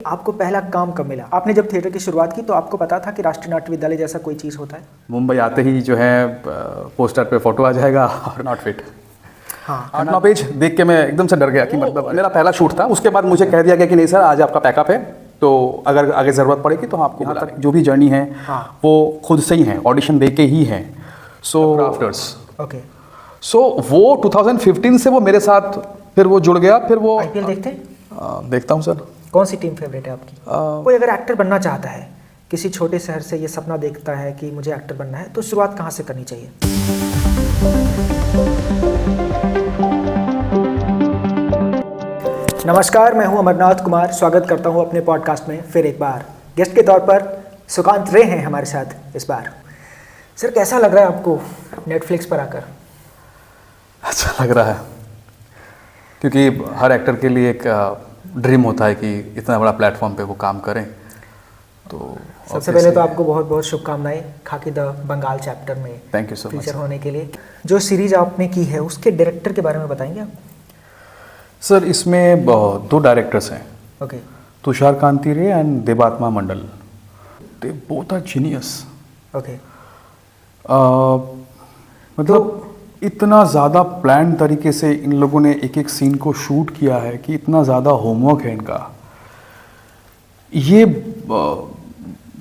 आपको पहला काम कब मिला? आपने जब थिएटर की शुरुआत की तो आपको पता था कि राष्ट्रीय नाट्य विद्यालय जैसा कोई चीज़ होता है? मुंबई आते ही जो है पोस्टर पे फोटो आ जाएगा और नॉट फिट। हाँ, 8-9 पेज देख के मैं एकदम से डर गया कि मतलब मेरा पहला शूट था। उसके बाद मुझे कह दिया गया कि नहीं सर, आज आपका पैकअप है, तो अगर आगे ज़रूरत पड़ेगी तो हम आपको बुला लेंगे। जो भी जर्नी है वो खुद से ही है, ऑडिशन दे के ही है। सो क्राफ्टर्स ओके। सो वो 2015 से वो मेरे साथ फिर वो जुड़ गया। फिर वो आईपीएल देखते हैं? देखता हूँ सर। कौन सी टीम फेवरेट है आपकी? कोई अगर एक्टर बनना चाहता है, किसी छोटे शहर से ये सपना देखता है कि मुझे एक्टर बनना है, तो शुरुआत कहाँ से करनी चाहिए? नमस्कार, मैं हूं अमरनाथ कुमार। स्वागत करता हूं अपने पॉडकास्ट में फिर एक बार। गेस्ट के तौर पर सुकांत रे हैं हमारे साथ इस बार। सर, कैसा लग रहा है आपको नेटफ्लिक्स पर आकर? अच्छा लग रहा है, क्योंकि हर एक्टर के लिए एक ड्रीम होता है कि इतना बड़ा प्लेटफॉर्म पे वो काम करें। तो सबसे पहले तो आपको बहुत बहुत शुभकामनाएं खाकी द बंगाल चैप्टर में thank you so much feature होने के लिए। जो सीरीज आपने की है उसके डायरेक्टर के बारे में बताएंगे आप? सर, इसमें 2 डायरेक्टर्स हैं, okay. Tushar Kanti Ray and Devatma Mandal. They both are genius. Okay. मतलब इतना ज़्यादा प्लान तरीके से इन लोगों ने एक एक सीन को शूट किया है कि इतना ज़्यादा होमवर्क है इनका। ये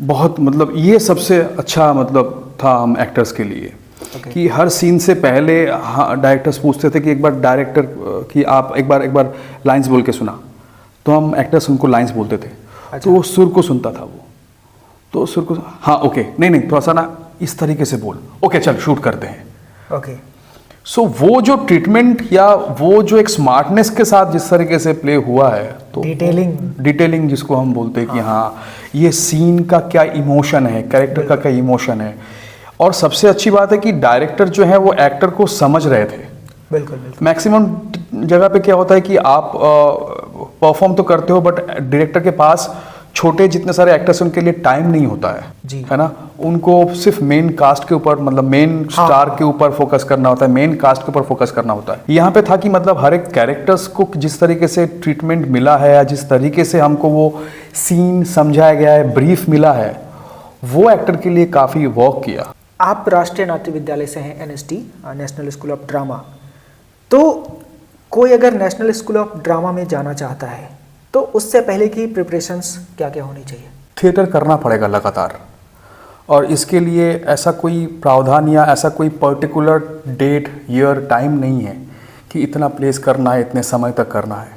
बहुत मतलब ये सबसे अच्छा मतलब था हम एक्टर्स के लिए। कि हर सीन से पहले डायरेक्टर्स पूछते थे कि एक बार डायरेक्टर कि आप एक बार लाइंस बोल के सुना, तो हम एक्टर्स उनको लाइंस बोलते थे। अच्छा। तो वो सुर को सुनता था, वो तो सुर को हाँ ओके नहीं थोड़ा सा ना इस तरीके से बोल, ओके चल शूट करते हैं। ओके। सो वो जो ट्रीटमेंट या वो जो एक स्मार्टनेस के साथ जिस तरीके से प्ले हुआ है, तो डिटेलिंग जिसको हम बोलते हैं कि हाँ ये सीन का क्या इमोशन है, कैरेक्टर का क्या इमोशन है। और सबसे अच्छी बात है कि डायरेक्टर जो है वो एक्टर को समझ रहे थे। बिल्कुल। मैक्सिमम जगह पे क्या होता है कि आप परफॉर्म तो करते हो, बट डायरेक्टर के पास छोटे जितने सारे एक्टर्स उनके लिए टाइम नहीं होता है जी। है ना। उनको सिर्फ मेन कास्ट के ऊपर मतलब मेन स्टार के ऊपर फोकस करना होता है, मेन कास्ट के ऊपर फोकस करना होता है। यहाँ पे था कि मतलब हर एक कैरेक्टर्स को जिस तरीके से ट्रीटमेंट मिला है या जिस तरीके से हमको वो सीन समझाया गया है, ब्रीफ मिला है, वो एक्टर के लिए काफ़ी वर्क किया। आप राष्ट्रीय नाट्य विद्यालय से हैं, NSD national school of drama. तो कोई अगर नेशनल स्कूल ऑफ ड्रामा में जाना चाहता है तो उससे पहले की प्रिपरेशंस क्या क्या होनी चाहिए? थिएटर करना पड़ेगा लगातार, और इसके लिए ऐसा कोई प्रावधान या ऐसा कोई पर्टिकुलर डेट ईयर टाइम नहीं है कि इतना प्लेस करना है, इतने समय तक करना है।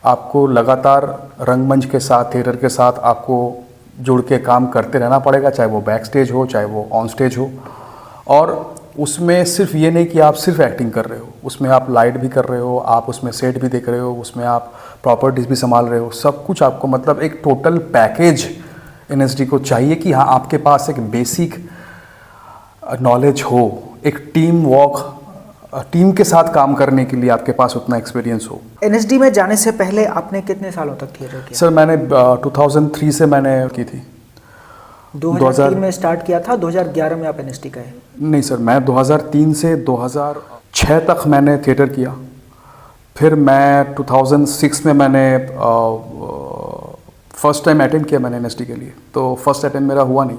आपको लगातार रंगमंच के साथ, थिएटर के साथ आपको जुड़ के काम करते रहना पड़ेगा, चाहे वो बैक स्टेज हो चाहे वो ऑन स्टेज हो। और उसमें सिर्फ ये नहीं कि आप सिर्फ एक्टिंग कर रहे हो, उसमें आप लाइट भी कर रहे हो, आप उसमें सेट भी देख रहे हो, उसमें आप प्रॉपर्टीज़ भी संभाल रहे हो। सब कुछ आपको मतलब एक टोटल पैकेज NSD को चाहिए कि हाँ आपके पास एक बेसिक नॉलेज हो, एक टीम के साथ काम करने के लिए आपके पास उतना एक्सपीरियंस हो। NSD में जाने से पहले आपने कितने सालों तक थिएटर किया? सर, मैंने 2003 से मैंने की थी। 2003 में स्टार्ट किया था, 2011 में आप NSD गए? नहीं सर, मैं 2003 से 2006 तक मैंने थिएटर किया। फिर मैं 2006 में मैंने फर्स्ट टाइम अटेंड किया मैंने NSD के लिए, तो फर्स्ट अटेम्प्ट मेरा हुआ नहीं।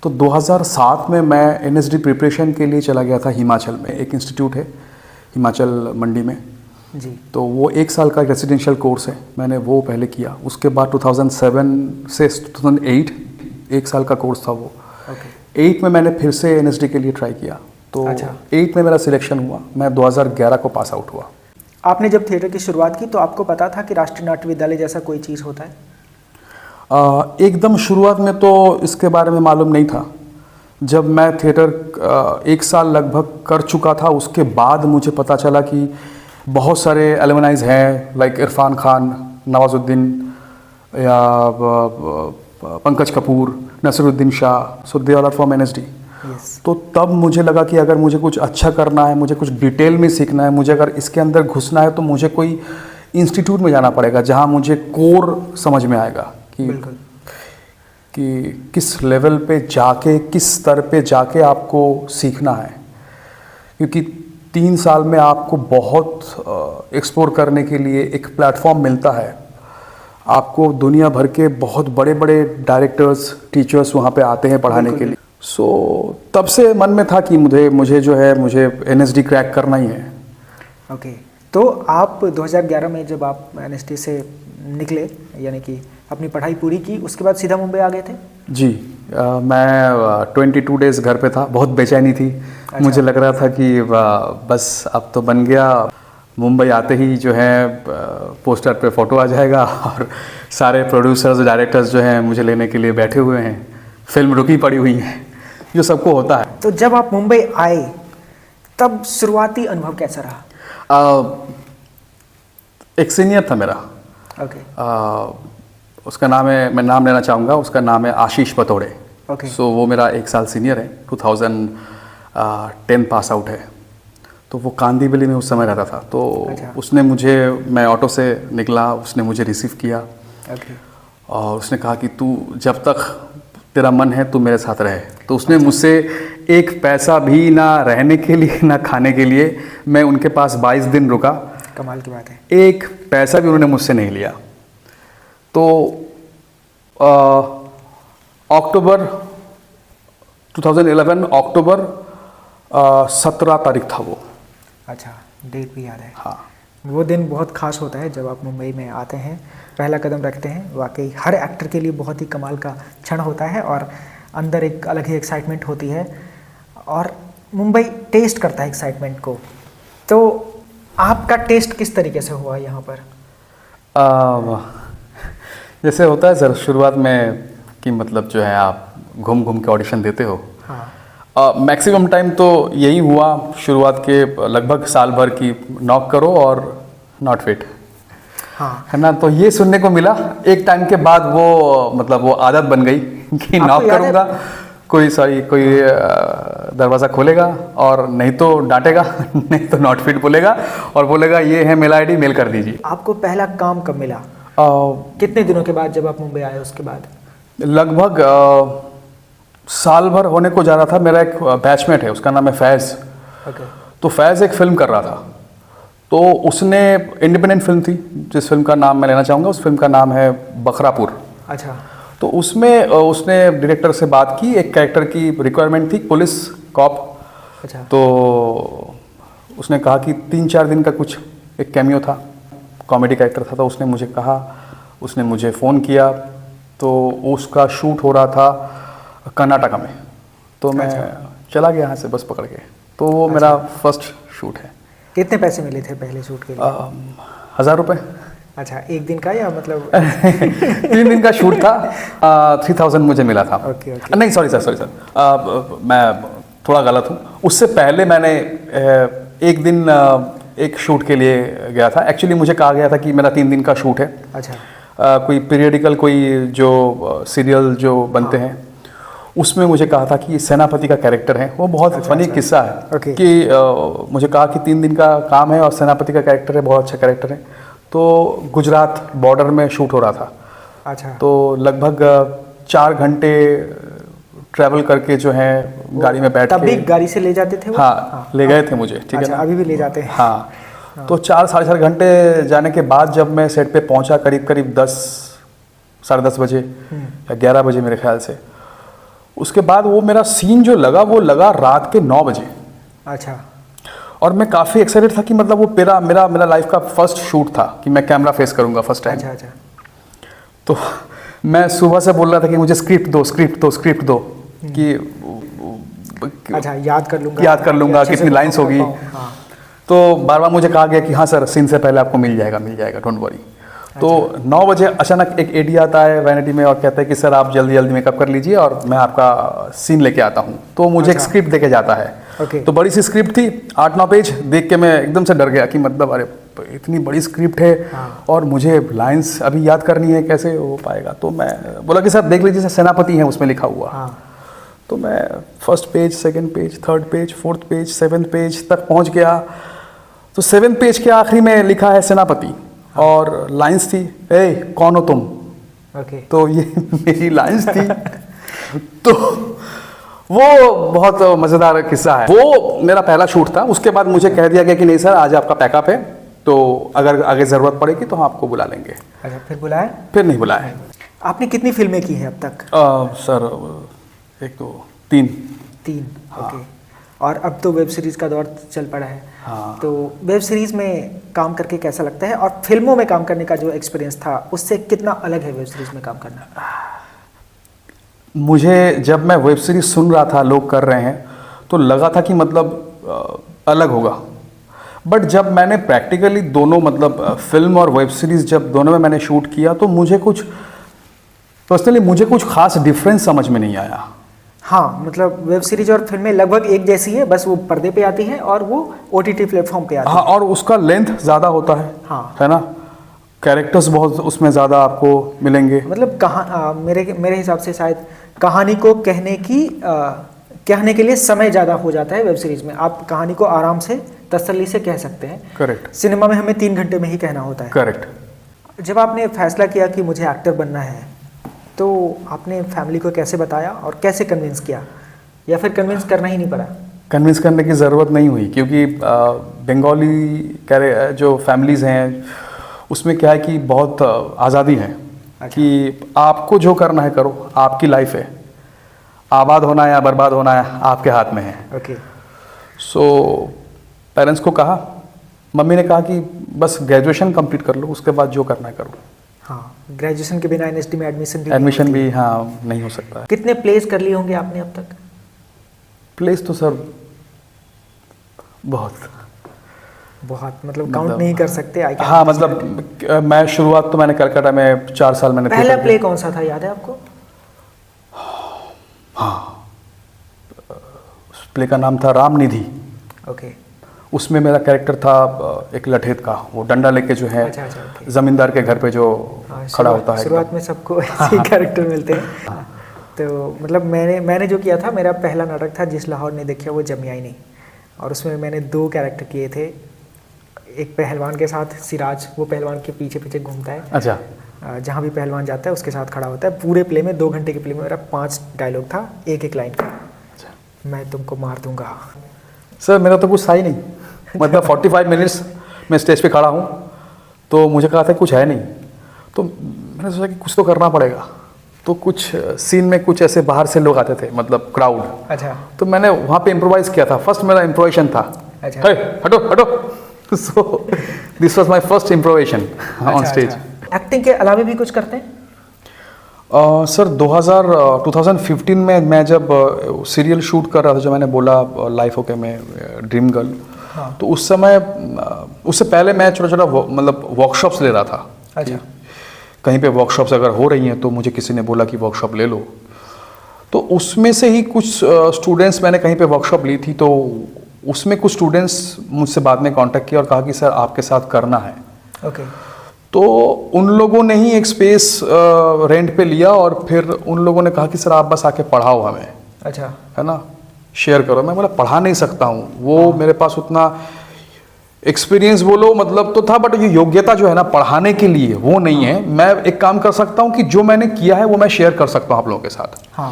तो 2007 में मैं NSD प्रिपरेशन के लिए चला गया था हिमाचल में। एक इंस्टीट्यूट है हिमाचल मंडी में जी। तो वो 1 साल का रेजिडेंशियल कोर्स है, मैंने वो पहले किया। उसके बाद 2007 से 2008 1 साल का कोर्स था वो। 8 में मैंने फिर से NSD के लिए ट्राई किया, तो 8 में मेरा सिलेक्शन हुआ, मैं 2011 को पास आउट हुआ। आपने जब थिएटर की शुरुआत की तो आपको पता था कि राष्ट्रीय नाट्य विद्यालय जैसा कोई चीज़ होता है? एकदम शुरुआत में तो इसके बारे में मालूम नहीं था। जब मैं थिएटर 1 साल लगभग कर चुका था, उसके बाद मुझे पता चला कि बहुत सारे एलुमनाइज हैं, लाइक इरफान खान, नवाजुद्दीन या पंकज कपूर, नसरुद्दीन शाह, सो दे आर फ्रॉम NSD। तो तब मुझे लगा कि अगर मुझे कुछ अच्छा करना है, मुझे कुछ डिटेल में सीखना है, मुझे अगर इसके अंदर घुसना है, तो मुझे कोई इंस्टीट्यूट में जाना पड़ेगा जहाँ मुझे कोर समझ में आएगा कि किस लेवल पे जाके, किस स्तर पे जाके आपको सीखना है। क्योंकि 3 साल में आपको बहुत एक्सप्लोर करने के लिए एक प्लेटफॉर्म मिलता है। आपको दुनिया भर के बहुत बड़े बड़े डायरेक्टर्स, टीचर्स वहाँ पे आते हैं पढ़ाने के लिए। सो तब से मन में था कि मुझे जो है मुझे NSD क्रैक करना ही है। ओके, तो आप 2011 में जब आप NSD से निकले, यानी कि अपनी पढ़ाई पूरी की, उसके बाद सीधा मुंबई आ गए थे? जी, मैं 22 डेज़ घर पे था, बहुत बेचैनी थी। अच्छा। मुझे लग रहा था कि बस अब तो बन गया, मुंबई आते ही जो है पोस्टर पे फ़ोटो आ जाएगा और सारे प्रोड्यूसर्स, डायरेक्टर्स जो हैं मुझे लेने के लिए बैठे हुए हैं, फिल्म रुकी पड़ी हुई है, जो सबको होता है। तो जब आप मुंबई आए तब शुरुआती अनुभव कैसा रहा? एक सीनियर था मेरा, ओके। उसका नाम है, मैं नाम लेना चाहूँगा, उसका नाम है आशीष पतौड़े। ओके। सो वो मेरा 1 साल सीनियर है, 2010 पास आउट है। तो वो कांदीवली में उस समय रहता था। तो अच्छा। उसने मुझे, मैं ऑटो से निकला, उसने मुझे रिसीव किया ओके। और उसने कहा कि तू जब तक तेरा मन है तू मेरे साथ रहे। तो उसने मुझसे एक पैसा भी ना रहने के लिए ना खाने के लिए, मैं उनके पास 22 दिन रुका। कमाल की बात है। एक पैसा भी उन्होंने मुझसे नहीं लिया। तो अक्टूबर 2011 अक्टूबर 17 तारीख था वो। अच्छा, डेट भी याद है। हाँ, वो दिन बहुत खास होता है जब आप मुंबई में आते हैं, पहला कदम रखते हैं। वाकई हर एक्टर के लिए बहुत ही कमाल का क्षण होता है और अंदर एक अलग ही एक्साइटमेंट होती है और मुंबई टेस्ट करता है एक्साइटमेंट को। तो आपका टेस्ट किस तरीके से हुआ यहाँ पर? जैसे होता है सर शुरुआत में कि मतलब जो है आप घूम घूम के ऑडिशन देते हो। हाँ। मैक्सिमम टाइम तो यही हुआ शुरुआत के लगभग साल भर की, नॉक करो और नॉट फिट, हाँ, है ना। तो ये सुनने को मिला। एक टाइम के बाद वो मतलब वो आदत बन गई कि नॉक करूँगा, कोई दरवाज़ा खोलेगा और नहीं तो डांटेगा नहीं तो नॉट फिट बोलेगा और बोलेगा ये है मेल ID, मेल कर दीजिए। आपको पहला काम कब मिला? कितने दिनों के बाद जब आप मुंबई आए उसके बाद? लगभग साल भर होने को जा रहा था। मेरा एक बैचमेट है, उसका नाम है फैज़। ओके। तो फैज़ एक फ़िल्म कर रहा था। तो उसने, इंडिपेंडेंट फिल्म थी, जिस फिल्म का नाम मैं लेना चाहूँगा, उस फिल्म का नाम है बखरापुर। अच्छा। तो उसमें उसने डायरेक्टर से बात की, एक कैरेक्टर की रिक्वायरमेंट थी, पुलिस कॉप। अच्छा। तो उसने कहा कि 3-4 दिन का कुछ एक कैमियो था, कॉमेडी कैरेक्टर था। तो उसने मुझे कहा, उसने मुझे फ़ोन किया। तो उसका शूट हो रहा था कर्नाटका में। तो मैं चला गया यहाँ से बस पकड़ के। तो वो मेरा फर्स्ट शूट है। कितने पैसे मिले थे पहले शूट के लिए? 1000 रुपये। अच्छा, एक दिन का या मतलब? 3 दिन का शूट था। 3000 मुझे मिला था। Okay, okay. नहीं सॉरी सर, मैं थोड़ा गलत हूँ। उससे पहले मैंने एक दिन एक शूट के लिए गया था। एक्चुअली मुझे कहा गया था कि मेरा 3 दिन का शूट है। अच्छा। कोई पीरियडिकल, कोई जो सीरियल जो बनते हैं, उसमें मुझे कहा था कि सेनापति का कैरेक्टर है। वो बहुत फनी किस्सा है। ओके। कि मुझे कहा कि 3 दिन का काम है और सेनापति का कैरेक्टर है, बहुत अच्छा कैरेक्टर है। तो गुजरात बॉर्डर में शूट हो रहा था। अच्छा। तो लगभग 4 घंटे ट्रैवल करके जो है गाड़ी में बैठ के, तब भी गाड़ी से ले जाते थे वो? हाँ, ले गए थे मुझे, ठीक है अच्छा, ना। अभी भी ले जाते हैं? हाँ। तो 4-4.5 घंटे जाने के बाद जब मैं सेट पे पहुंचा, करीब 10, साढ़े 10 बजे या 11 बजे मेरे ख्याल से, उसके बाद वो मेरा सीन जो लगा वो लगा रात के 9 बजे। अच्छा। और मैं काफ़ी एक्साइटेड था कि मतलब वो मेरा लाइफ का फर्स्ट शूट था कि मैं कैमरा फेस करूंगा फर्स्ट टाइम। अच्छा। अच्छा। तो मैं सुबह से बोल रहा था कि मुझे स्क्रिप्ट दो कि अच्छा, याद कर लूँगा कितनी लाइंस होगी। हाँ। तो बार बार मुझे कहा गया कि हाँ सर, सीन से पहले आपको मिल जाएगा, डोंट वरी। तो 9 बजे अचानक एक एडी आता है वैनिटी में और कहता है कि सर आप जल्दी मेकअप कर लीजिए और मैं आपका सीन लेके आता हूँ। तो मुझे एक स्क्रिप्ट देके जाता है। ओके। तो बड़ी सी स्क्रिप्ट थी, 8-9 पेज। देख के मैं एकदम से डर गया कि मतलब अरे इतनी बड़ी स्क्रिप्ट है और मुझे लाइंस अभी याद करनी है, कैसे हो पाएगा। तो मैं बोला कि सर देख लीजिए, सर सेनापति है उसमें लिखा हुआ। तो मैं first page, second page, third page, fourth page, 7th page तक पहुंच गया। तो 7th पेज के आखिरी में लिखा है सेनापति और लाइंस थी, ए कौन हो तुम। ओके। तो ये मेरी लाइंस थी। तो वो बहुत मज़ेदार किस्सा है। वो मेरा पहला शूट था। उसके बाद मुझे कह दिया गया कि नहीं सर आज आपका पैकअप है, तो अगर आगे ज़रूरत पड़ेगी तो हम आपको बुला लेंगे। अच्छा, फिर बुलाए? फिर नहीं बुलाए। आपने कितनी फिल्में की हैं अब तक? सर 1 2 3। 3। हाँ। ओके। और अब तो वेब सीरीज़ का दौर चल पड़ा है। हाँ। तो वेब सीरीज़ में काम करके कैसा लगता है, और फिल्मों में काम करने का जो एक्सपीरियंस था उससे कितना अलग है वेब सीरीज़ में काम करना? मुझे जब मैं वेब सीरीज़ सुन रहा था लोग कर रहे हैं तो लगा था कि मतलब अलग होगा, बट जब मैंने प्रैक्टिकली दोनों मतलब फिल्म और वेब सीरीज़ जब दोनों में मैंने शूट किया तो मुझे कुछ पर्सनली मुझे कुछ खास डिफरेंस समझ में नहीं आया। हाँ, मतलब वेब सीरीज और फिल्में लगभग एक जैसी है, बस वो पर्दे पे आती है और वो OTT प्लेटफॉर्म पे आती हाँ, और उसका लेंथ ज़्यादा होता है। हाँ। है ना, कैरेक्टर्स बहुत उसमें ज़्यादा आपको मिलेंगे। मतलब मेरे हिसाब से शायद कहानी को कहने के लिए समय ज़्यादा हो जाता है वेब सीरीज में। आप कहानी को आराम से तसल्ली से कह सकते हैं। करेक्ट। सिनेमा में हमें 3 घंटे में ही कहना होता है। करेक्ट। जब आपने फैसला किया कि मुझे एक्टर बनना है, तो आपने फैमिली को कैसे बताया और कैसे कन्विंस किया, या फिर कन्विंस करना ही नहीं पड़ा? कन्विंस करने की ज़रूरत नहीं हुई, क्योंकि बंगाली जो फैमिलीज़ हैं उसमें क्या है कि बहुत आज़ादी है। अच्छा। कि आपको जो करना है करो, आपकी लाइफ है, आबाद होना है या बर्बाद होना है आपके हाथ में है। ओके। सो पेरेंट्स को कहा, मम्मी ने कहा कि बस ग्रेजुएशन कंप्लीट कर लो, उसके बाद जो करना है करो। हाँ, ग्रेजुएशन के बिना NSD में एडमिशन भी हाँ नहीं हो सकता है। कितने प्लेस कर लिए होंगे आपने अब तक? प्लेस तो सर बहुत मतलब काउंट नहीं कर सकते। हाँ, मतलब मैं शुरुआत तो मैंने कलकत्ता में 4 साल मैंने पहला प्ले कौन सा था, याद है आपको? हाँ, उस प्ले का नाम था रामनिधि। ओके। उसमें मेरा कैरेक्टर था एक लठेत का, वो डंडा लेके जो है अच्छा, ओके। जमींदार के घर पे जो खड़ा होता है। शुरुआत में सबको ऐसे ही कैरेक्टर मिलते हैं। तो मतलब मैंने जो किया था, मेरा पहला नाटक था जिस लाहौर ने देखा वो जमिया ही नहीं, और उसमें मैंने 2 कैरेक्टर किए थे। एक पहलवान के साथ सिराज, वो पहलवान के पीछे पीछे घूमता है। अच्छा। जहाँ भी पहलवान जाता है उसके साथ खड़ा होता है। पूरे प्ले में 2 घंटे के प्ले में मेरा 5 डायलॉग था, एक लाइन का। मैं तुमको मार दूंगा। सर मेरा तो कुछ था ही नहीं, मतलब 45 मिनट्स मैं स्टेज पे खड़ा हूँ, तो मुझे कहा था कुछ है नहीं, तो मैंने सोचा कि कुछ तो करना पड़ेगा। तो कुछ सीन में कुछ ऐसे बाहर से लोग आते थे, मतलब क्राउड। अच्छा। तो मैंने वहाँ पे इम्प्रोवाइज़ किया था, फर्स्ट मेरा इम्प्रोवाइजेशन था। अच्छा। हे हटो हटो। So this was my first improvisation on stage. Acting के अलावा भी कुछ करते हैं? सर 2015 में मैं जब सीरियल शूट कर रहा था, जो मैंने बोला लाइफ ओके में ड्रीम गर्ल। हाँ। तो उस समय उससे पहले मैं छोटा छोटा मतलब वर्कशॉप्स ले रहा था। अच्छा। कहीं पे वर्कशॉप्स अगर हो रही हैं तो मुझे किसी ने बोला कि वर्कशॉप ले लो, तो उसमें से ही कुछ स्टूडेंट्स, मैंने कहीं पे वर्कशॉप ली थी, तो उसमें कुछ स्टूडेंट्स मुझसे बाद में कांटेक्ट किया और कहा कि सर आपके साथ करना है। ओके। तो उन लोगों ने ही एक स्पेस रेंट पे लिया और फिर उन लोगों ने कहा कि सर आप बस आके पढ़ाओ हमें। अच्छा। है ना, शेयर करो। मैं बोला पढ़ा नहीं सकता हूँ, वो मेरे पास उतना एक्सपीरियंस बोलो मतलब तो था, बट ये योग्यता जो है ना पढ़ाने के लिए वो नहीं है। मैं एक काम कर सकता हूँ कि जो मैंने किया है वो मैं शेयर कर सकता हूँ आप लोगों के साथ। हाँ।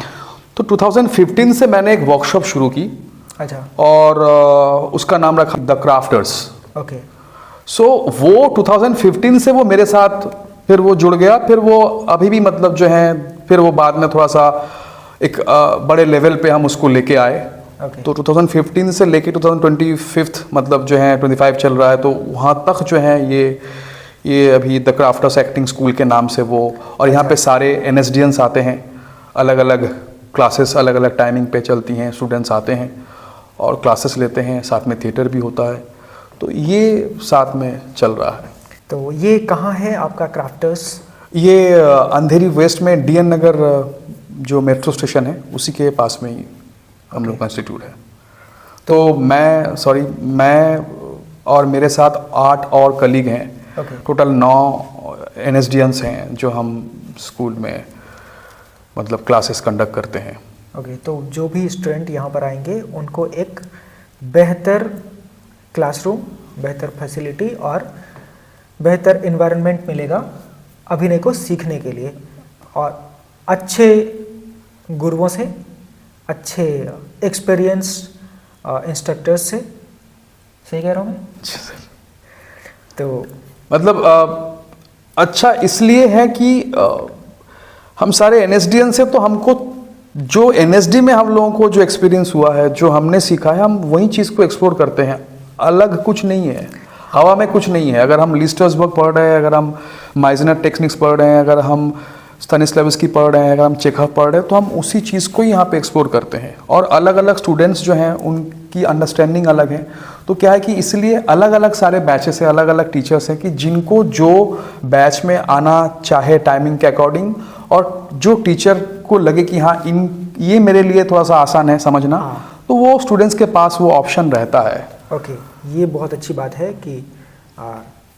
तो 2015 से मैंने एक वर्कशॉप शुरू की। अच्छा। और उसका नाम रखा द क्राफ्टर्स। ओके। सो वो 2015 से वो मेरे साथ फिर वो जुड़ गया, फिर वो अभी भी मतलब जो है, फिर वो बाद में थोड़ा सा एक बड़े लेवल पे हम उसको लेके आए। Okay. तो 2015 से लेके 2025 मतलब जो है 25 चल रहा है, तो वहाँ तक जो है ये अभी द क्राफ्टर्स एक्टिंग स्कूल के नाम से वो, और यहाँ पे सारे NSDNs आते हैं, अलग अलग क्लासेस अलग अलग टाइमिंग पे चलती हैं, स्टूडेंट्स आते हैं और क्लासेस लेते हैं, साथ में थिएटर भी होता है, तो ये साथ में चल रहा है। तो ये कहाँ है आपका क्राफ्टर्स? ये अंधेरी वेस्ट में DN नगर जो मेट्रो स्टेशन है उसी के पास में ही हम लोग का इंस्टीट्यूट है। तो मैं और मेरे साथ 8 और कलीग हैं। Okay. टोटल 9 NSDNs हैं जो हम स्कूल में मतलब क्लासेस कंडक्ट करते हैं। ओके। तो जो भी स्टूडेंट यहाँ पर आएंगे उनको एक बेहतर क्लासरूम, बेहतर फैसिलिटी और बेहतर इन्वायरमेंट मिलेगा अभिनय को सीखने के लिए, और अच्छे गुरुओं से, अच्छे एक्सपीरियंस इंस्ट्रक्टर्स से। सही कह रहा हूँ मैं? तो मतलब अच्छा इसलिए है कि हम सारे एनएसडीएन से, तो हमको जो एनएसडी में हम लोगों को जो एक्सपीरियंस हुआ है, जो हमने सीखा है, हम वही चीज़ को एक्सप्लोर करते हैं। अलग कुछ नहीं है, हवा में कुछ नहीं है। अगर हम लिस्टर्सबर्ग पढ़ रहे हैं, अगर हम माइजनर टेक्निक्स पढ़ रहे हैं, अगर हम स्तानिस्लावस्की पढ़ रहे हैं, अगर हम चेखव पढ़ रहे हैं, तो हम उसी चीज़ को यहाँ पे एक्सप्लोर करते हैं। और अलग अलग स्टूडेंट्स जो हैं उनकी अंडरस्टैंडिंग अलग है। तो क्या है कि इसलिए अलग अलग सारे बैचेस हैं, अलग अलग टीचर्स हैं कि जिनको जो बैच में आना चाहे टाइमिंग के अकॉर्डिंग, और जो टीचर को लगे कि हाँ ये मेरे लिए थोड़ा सा आसान है समझना, तो वो स्टूडेंट्स के पास वो ऑप्शन रहता है। ओके, ये बहुत अच्छी बात है कि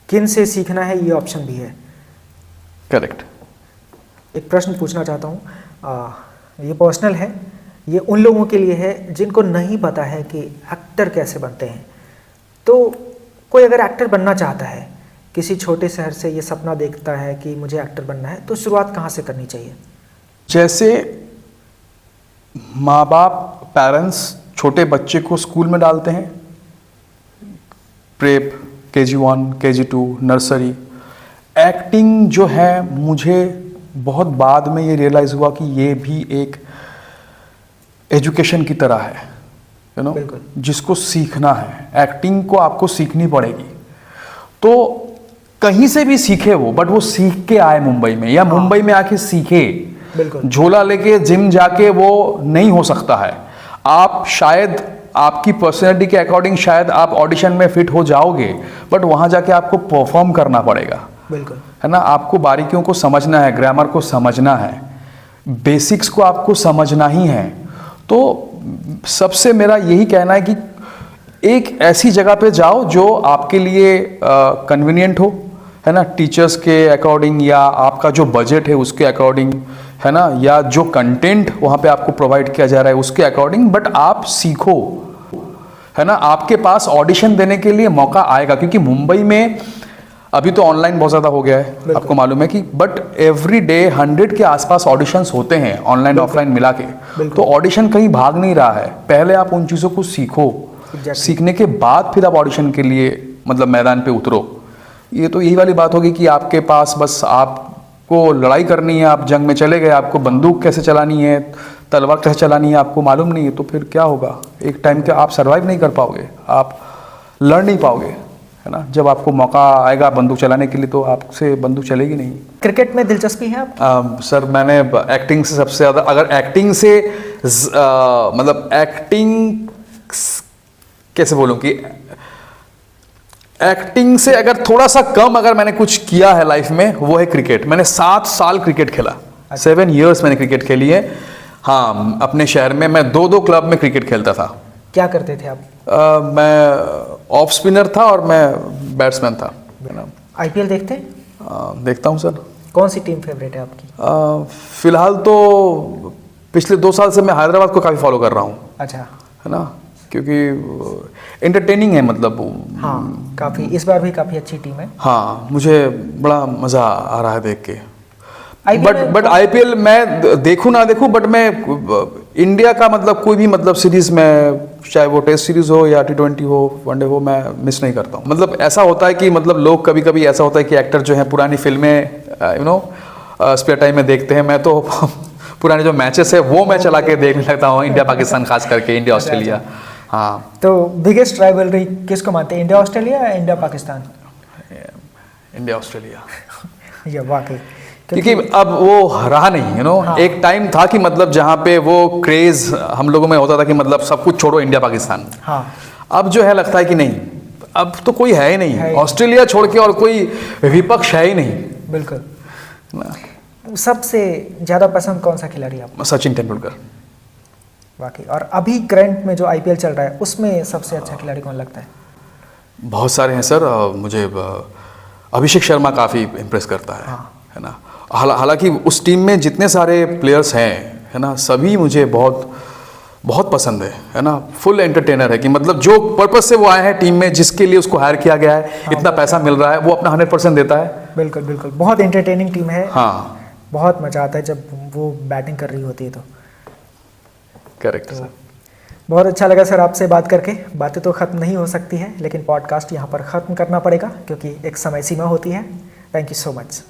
किन से सीखना है ये ऑप्शन भी है। करेक्ट। एक प्रश्न पूछना चाहता हूँ, ये पर्सनल है, ये उन लोगों के लिए है जिनको नहीं पता है कि एक्टर कैसे बनते हैं। तो कोई अगर एक्टर बनना चाहता है, किसी छोटे शहर से ये सपना देखता है कि मुझे एक्टर बनना है, तो शुरुआत कहाँ से करनी चाहिए? जैसे माँ बाप, पेरेंट्स छोटे बच्चे को स्कूल में डालते हैं, prep, KG1, KG2, nursery. Acting जो है, मुझे बहुत बाद में ये रियलाइज़ हुआ कि ये भी एक एजुकेशन की तरह है, यू नो, जिसको सीखना है। एक्टिंग को आपको सीखनी पड़ेगी। तो कहीं से भी सीखे वो, बट वो सीख के आए मुंबई में, या मुंबई में आके सीखे। झोला लेके जिम जाके वो नहीं हो सकता है। आप शायद आपकी पर्सनैलिटी के अकॉर्डिंग शायद आप ऑडिशन में फिट हो जाओगे, बट वहाँ जाके आपको परफॉर्म करना पड़ेगा। बिल्कुल, है ना। आपको बारीकियों को समझना है, ग्रामर को समझना है, बेसिक्स को आपको समझना ही है। तो सबसे मेरा यही कहना है कि एक ऐसी जगह पे जाओ जो आपके लिए कन्वीनियंट हो, है ना, टीचर्स के अकॉर्डिंग, या आपका जो बजट है उसके अकॉर्डिंग, है ना, या जो कंटेंट वहाँ पे आपको प्रोवाइड किया जा रहा है उसके अकॉर्डिंग, बट आप सीखो, है ना। आपके पास ऑडिशन देने के लिए मौका आएगा, क्योंकि मुंबई में अभी तो ऑनलाइन बहुत ज़्यादा हो गया है, आपको मालूम है कि, बट एवरी डे 100 के आसपास ऑडिशंस होते हैं, ऑनलाइन ऑफलाइन मिला के। तो ऑडिशन कहीं भाग नहीं रहा है। पहले आप उन चीज़ों को सीखो, सीखने के बाद फिर आप ऑडिशन के लिए मतलब मैदान पे उतरो। ये तो यही वाली बात होगी कि आपके पास बस आपको लड़ाई करनी है, आप जंग में चले गए, आपको बंदूक कैसे चलानी है, तलवार कैसे चलानी है आपको मालूम नहीं है, तो फिर क्या होगा? एक टाइम के आप सर्वाइव नहीं कर पाओगे, आप लड़ नहीं पाओगे, है ना। जब आपको मौका आएगा बंदूक चलाने के लिए, तो आपसे बंदूक चलेगी नहीं। क्रिकेट में दिलचस्पी है आप? सर मैंने एक्टिंग से सबसे ज़्यादा, अगर एक्टिंग से मतलब एक्टिंग कैसे बोलूँ कि एक्टिंग से अगर थोड़ा सा कम अगर मैंने कुछ किया है लाइफ में, वो है क्रिकेट। मैंने 7 साल क्रिकेट खेला, 7 years मैंने क्रिकेट खेली है। हाँ, अपने शहर में मैं 2 क्लब में क्रिकेट खेलता था। क्या करते थे आप? मैं ऑफ स्पिनर था और मैं बैट्समैन था। IPL देखते हैं? देखता हूँ सर। कौन सी टीम फेवरेट है आपकी? फिलहाल तो पिछले 2 साल से मैं हैदराबाद को काफ़ी फॉलो कर रहा हूँ। अच्छा, है ना, क्योंकि एंटरटेनिंग है, मतलब हाँ, काफ़ी, इस बार भी काफ़ी अच्छी टीम है। हाँ, मुझे बड़ा मज़ा आ रहा है देख के। IPL बट IPL मैं देखूँ ना देखूँ, बट मैं इंडिया का मतलब कोई भी मतलब सीरीज़ में, चाहे वो टेस्ट सीरीज़ हो या T20 हो, वनडे हो, मैं मिस नहीं करता हूँ। मतलब ऐसा होता है कि मतलब लोग कभी कभी ऐसा होता है कि एक्टर जो है पुरानी फिल्में स्पेयर टाइम में देखते हैं। मैं तो पुराने जो मैचेस है वो मैं चला के देखने लगता हूँ, इंडिया पाकिस्तान, खास करके इंडिया ऑस्ट्रेलिया। हाँ, तो बिगेस्ट राइवलरी किसको मानते हैं, इंडिया ऑस्ट्रेलिया या इंडिया पाकिस्तान? India Australia. ये वाकई, क्योंकि अब वो रहा नहीं, यू नो। हाँ। एक टाइम था कि मतलब जहाँ पे वो क्रेज हम लोगों में होता था कि मतलब सब कुछ छोड़ो, इंडिया पाकिस्तान। हाँ, अब जो है लगता है कि नहीं, अब तो कोई है ही नहीं, ऑस्ट्रेलिया छोड़ के और कोई विपक्ष है ही नहीं। बिल्कुल ना। सबसे ज़्यादा पसंद कौन सा खिलाड़ी आपको? सचिन तेंदुलकर। वाकई। और अभी करंट में जो IPL चल रहा है उसमें सबसे अच्छा खिलाड़ी कौन लगता है? बहुत सारे हैं सर। मुझे अभिषेक शर्मा काफ़ी इम्प्रेस करता है। हाँ। है ना। हालांकि उस टीम में जितने सारे प्लेयर्स हैं, है ना, सभी मुझे बहुत बहुत पसंद है ना। फुल एंटरटेनर है कि मतलब जो पर्पस से वो आए हैं टीम में, जिसके लिए उसको हायर किया गया है, इतना पैसा मिल रहा है, वो अपना 100% देता है। बिल्कुल बिल्कुल, बहुत एंटरटेनिंग टीम है। हाँ, बहुत मज़ा आता है जब वो बैटिंग कर रही होती है तो। Correct sir. बहुत अच्छा लगा सर आपसे बात करके। बातें तो ख़त्म नहीं हो सकती है, लेकिन पॉडकास्ट यहाँ पर ख़त्म करना पड़ेगा क्योंकि एक समय सीमा होती है। Thank you so much.